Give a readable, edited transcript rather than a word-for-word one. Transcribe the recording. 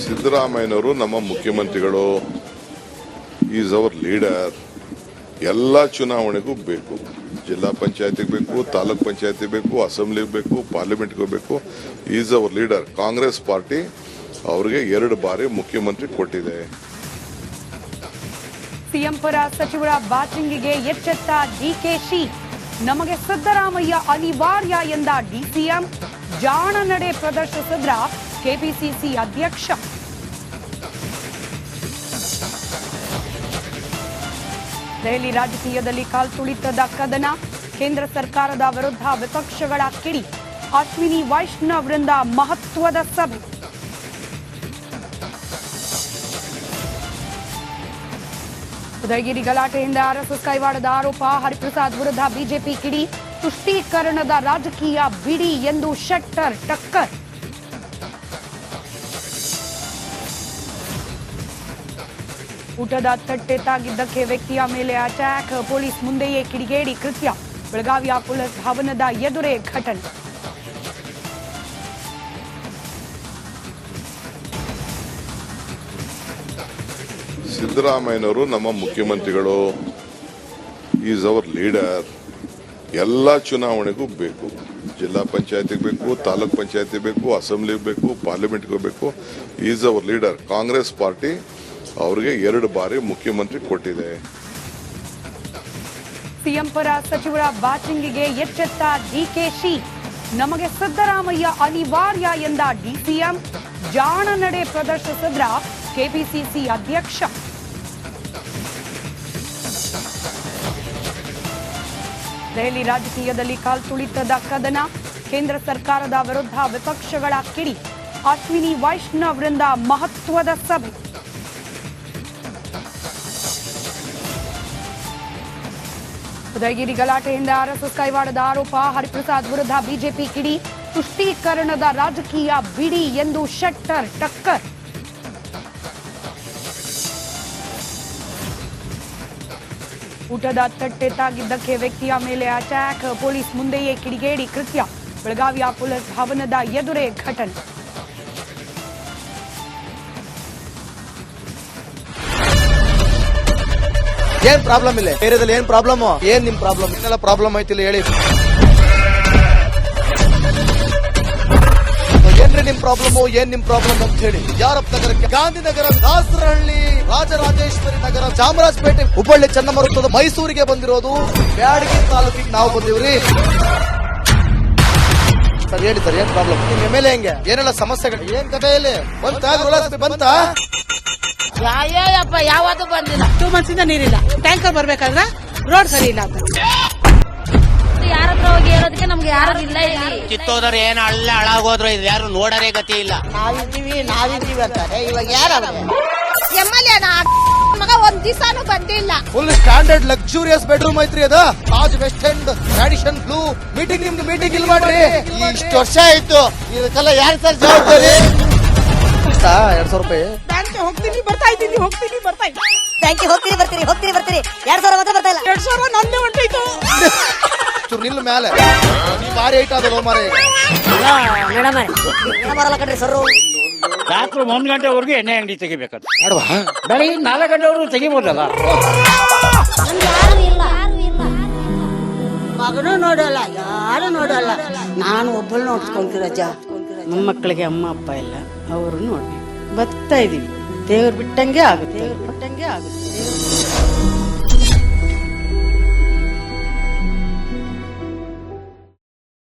ಸಿದ್ದರಾಮಯ್ಯನವರು ನಮ್ಮ ಮುಖ್ಯಮಂತ್ರಿಗಳು, ಈಸ್ ಅವರ್ ಲೀಡರ್. ಎಲ್ಲ ಚುನಾವಣೆಗೂ ಬೇಕು, ಜಿಲ್ಲಾ ಪಂಚಾಯತಿಗೆ ಬೇಕು, ತಾಲೂಕ್ ಪಂಚಾಯತಿ ಬೇಕು, ಅಸೆಂಬ್ಲಿಗೆ ಬೇಕು, ಪಾರ್ಲಿಮೆಂಟ್ಗೆ ಬೇಕು. Is our leader. Congress party ಅವರಿಗೆ 2 ಬಾರಿ ಮುಖ್ಯಮಂತ್ರಿ ಕೊಟ್ಟಿದೆ. ಸಿಎಂ ಪರ ಸಚಿವರ ಬ್ಯಾಟಿಂಗಿಗೆ ಎಚ್ಚೆತ್ತ ಡಿಕೆಶಿ. ನಮಗೆ ಸಿದ್ದರಾಮಯ್ಯ ಅನಿವಾರ್ಯ ಎಂದ ಡಿಸಿಎಂ. ಜಾಣ ನಡೆ ಪ್ರದರ್ಶಿಸಿದ್ರ ಕೆಪಿಸಿಸಿ ಅಧ್ಯಕ್ಷ. ದೆಹಲಿ ರಾಜಕೀಯದಲ್ಲಿ ಕಾಲ್ತುಳಿತದ ಕದನ. ಕೇಂದ್ರ ಸರ್ಕಾರದ ವಿರುದ್ಧ ವಿಪಕ್ಷಗಳ ಕಿಡಿ. ಅಶ್ವಿನಿ ವೈಷ್ಣವ್ರಿಂದ ಮಹತ್ವದ ಸಭೆ. ಉದಯಗಿರಿ ಗಲಾಟೆಯಿಂದ ಆರ್ಎಸ್ಎಸ್ ಕೈವಾಡದ ಆರೋಪ. ಹರಿಪ್ರಸಾದ್ ವಿರುದ್ಧ ಬಿಜೆಪಿ ಕಿಡಿ. ತುಷ್ಟೀಕರಣದ ರಾಜಕೀಯ ಬಿಡಿ ಎಂದು ಶೆಟ್ಟರ್ ಟಕ್ಕರ್. ಊಟದ ತಟ್ಟೆ ತಾಗಿದ್ದಕ್ಕೆ ವ್ಯಕ್ತಿಯ ಮೇಲೆ ಅಟ್ಯಾಕ್. ಪೊಲೀಸ್ ಮುಂದೆಯೇ ಕಿಡಿಗೇಡಿ ಕೃತ್ಯ. ಬೆಳಗಾವಿಯ ಪೊಲೀಸ್ ಭವನದ ಎದುರೇ ಘಟನೆ. ಸಿದ್ದರಾಮಯ್ಯನವರು ನಮ್ಮ ಮುಖ್ಯಮಂತ್ರಿಗಳು, ಈಸ್ ಅವರ್ ಲೀಡರ್. ಎಲ್ಲ ಚುನಾವಣೆಗೂ ಬೇಕು, ಜಿಲ್ಲಾ ಪಂಚಾಯತಿಗೆ ಬೇಕು, ತಾಲೂಕ್ ಪಂಚಾಯತಿ ಬೇಕು, ಅಸೆಂಬ್ಲಿಗೆ ಬೇಕು, ಪಾರ್ಲಿಮೆಂಟ್ಗೆ ಬೇಕು. Is our leader. Congress party ಅವರಿಗೆ 2 ಬಾರಿ ಮುಖ್ಯಮಂತ್ರಿ ಕೊಟ್ಟಿದೆ. ಸಿಎಂ ಪರ ಸಚಿವರ ಬ್ಯಾಟಿಂಗಿಗೆ ಎಚ್ಚೆತ್ತ ಡಿಕೆಶಿ. ನಮಗೆ ಸಿದ್ದರಾಮಯ್ಯ ಅನಿವಾರ್ಯ ಎಂದ ಡಿಸಿಎಂ. ಜಾಣ ನಡೆ ಪ್ರದರ್ಶಿಸಿದ್ರ ಕೆಪಿಸಿಸಿ ಅಧ್ಯಕ್ಷ. ದೆಹಲಿ ರಾಜಕೀಯದಲ್ಲಿ ಕಾಲ್ತುಳಿತದ ಕದನ. ಕೇಂದ್ರ ಸರ್ಕಾರದ ವಿರುದ್ಧ ವಿಪಕ್ಷಗಳ ಕಿಡಿ. ಅಶ್ವಿನಿ ವೈಷ್ಣವ್ರಿಂದ ಮಹತ್ವದ ಸಭೆ. ಉದಯಗಿರಿ ಗಲಾಟೆಯಿಂದ ಆರ್ಎಸ್ಎಸ್ ಕೈವಾಡದ ಆರೋಪ. ಹರಿಪ್ರಸಾದ್ ವಿರುದ್ಧ ಬಿಜೆಪಿ ಕಿಡಿ. ತುಷ್ಟೀಕರಣದ ರಾಜಕೀಯ ಬಿಡಿ ಎಂದು ಶೆಟ್ಟರ್ ಟಕ್ಕರ್. ಊಟದ ತಟ್ಟೆ ತಾಗಿದ್ದಕ್ಕೆ ವ್ಯಕ್ತಿಯ ಮೇಲೆ ಅಟ್ಯಾಕ್. ಪೊಲೀಸ್ ಮುಂದೆಯೇ ಕಿಡಿಗೇಡಿ ಕೃತ್ಯ. ಬೆಳಗಾವಿಯ ಪೊಲೀಸ್ ಭವನದ ಎದುರೇ ಘಟನೆ. ಏನ್ ಪ್ರಾಬ್ಲಮ್ ಇಲ್ಲ ಏರಿಯಾದಲ್ಲಿ? ಏನ್ ಪ್ರಾಬ್ಲಮ್? ಏನ್ ನಿಮ್ ಪ್ರಾಬ್ಲಮ್? ಏನೆಲ್ಲ ಪ್ರಾಬ್ಲಮ್ ಐತಿಲ್ಲ ಹೇಳಿ. ಏನ್ರಿ ನಿಮ್ ಪ್ರಾಬ್ಲಮ್? ಏನ್ ನಿಮ್ ಪ್ರಾಬ್ಲಮ್ ಅಂತ ಹೇಳಿ. ಯಾರಪ್ಪ ನಗರಕ್ಕೆ? ಗಾಂಧಿನಗರ, ದಾಸರಹಳ್ಳಿ, ರಾಜರಾಜೇಶ್ವರಿ ನಗರ, ಚಾಮರಾಜಪೇಟೆ, ಹುಬ್ಬಳ್ಳಿ, ಚನ್ನಮರುತ್ತದ, ಮೈಸೂರಿಗೆ ಬಂದಿರೋದು. ಬ್ಯಾಡಗಿ ತಾಲೂಕಿಗೆ ನಾವು ಬಂದಿವ್ರಿ. ಸರ್ ಹೇಳಿ ಸರ್, ಏನ್ ಪ್ರಾಬ್ಲಮ್? ನಿಮ್ ಎಮ್ಎಲ್ಎ ಹೆಂಗೆ? ಏನೆಲ್ಲ ಸಮಸ್ಯೆಗಳು? ಏನ್ ಕಥೆ ಇಲ್ಲಿ ಬಂತ? ಯಾಯಪ್ಪ ಯಾವತ್ತೂ ಬಂದಿಲ್ಲ. 2 months ಇಂದ ನೀರಿಲ್ಲ. ಟ್ಯಾಂಕರ್ ಬರ್ಬೇಕಾದ್ರೆ ರೋಡ್ ಸರಿ ಇಲ್ಲ ಅಂತ ಯಾರ ಹತ್ರ ಹೋಗಿ ಹೇಳೋದಕ್ಕೆ ನಮ್ಗೆ ಯಾರು ಇಲ್ಲ. ಇಲ್ಲಿ ಕಿತ್ತೋದ್ರೆ ಏನ್ ಹಾಳಾಗೋದ್ರು ಇದು ಯಾರು ನೋಡರೇ ಗತಿ ಇಲ್ಲ. ನಾವಿದ್ದೀವಿ ಅಂತಾರೆ. ಇವಾಗ ಯಾರ ಎಮ್ಎಲ್ಎ ಮಗ ಒಂದ್ ದಿವಸನೂ ಬಂದಿಲ್ಲ. ಫುಲ್ ಸ್ಟ್ಯಾಂಡರ್ಡ್ ಲಕ್ಸುರಿಯಸ್ ಬೆಡ್ರೂಮ್ ಐತ್ರಿ ಅದು. Taj west end, tradition blue. Meeting ನಿಮ್ದು ಮೀಟಿಂಗ್ ಇಲ್ಲಿ ಮಾಡ್ರಿ. ಇಷ್ಟು ವರ್ಷ ಆಯ್ತು, ಇದಕ್ಕೆಲ್ಲ ಯಾರು ಸರ್ ಜವಾಬ್ದಾರಿ? 2,000 ರೂಪಾಯಿ ಹೋಗ್ತೀನಿ ಬರ್ತಾ ಇದ್ದೀನಿ. ಬ್ಯಾಂಕಿಗೆ ಹೋಗ್ತೀನಿ ಬರ್ತೀರಿ 2,000 ಮಾತ್ರ ಬರ್ತಾ ಇಲ್ಲ. 2,000 ನಂದೇ ಹೊಂಟೋಯ್ತು. ನಿಲ್ಲ ಮೇಲೆ ಭಾರಿ ಐಟ್ ಅದಲ್ಲ ಮಾರ. ಬರಲ್ಲ ಕಣ್ರಿ ಸರ್. ರಾತ್ರಿ 1 ಗಂಟೆವರೆಗೂ ಎಣ್ಣೆ ಅಂಗಡಿ ತೆಗಿಬೇಕಂತ. ಬೆಳಿಗ್ಗೆ 4 ಗಂಟೆವರೆಗೂ ತೆಗಿಬೋದಲ್ಲ. ಮಗನೂ ನೋಡಲ್ಲ, ಯಾರು ನೋಡಲ್ಲ. ನಾನು ಒಬ್ಬಳು ನೋಡ್ಕೊಂತೀರಜ್ಜ. ಮೊಮ್ಮಕ್ಕಳಿಗೆ ಅಮ್ಮ ಅಪ್ಪ ಇಲ್ಲ, ಅವರು ನೋಡ್ಬೇಕು. ಬರ್ತಾ ಇದೀವಿ. ದೇವ್ರು ಬಿಟ್ಟಂಗೆ ಆಗುತ್ತೆ.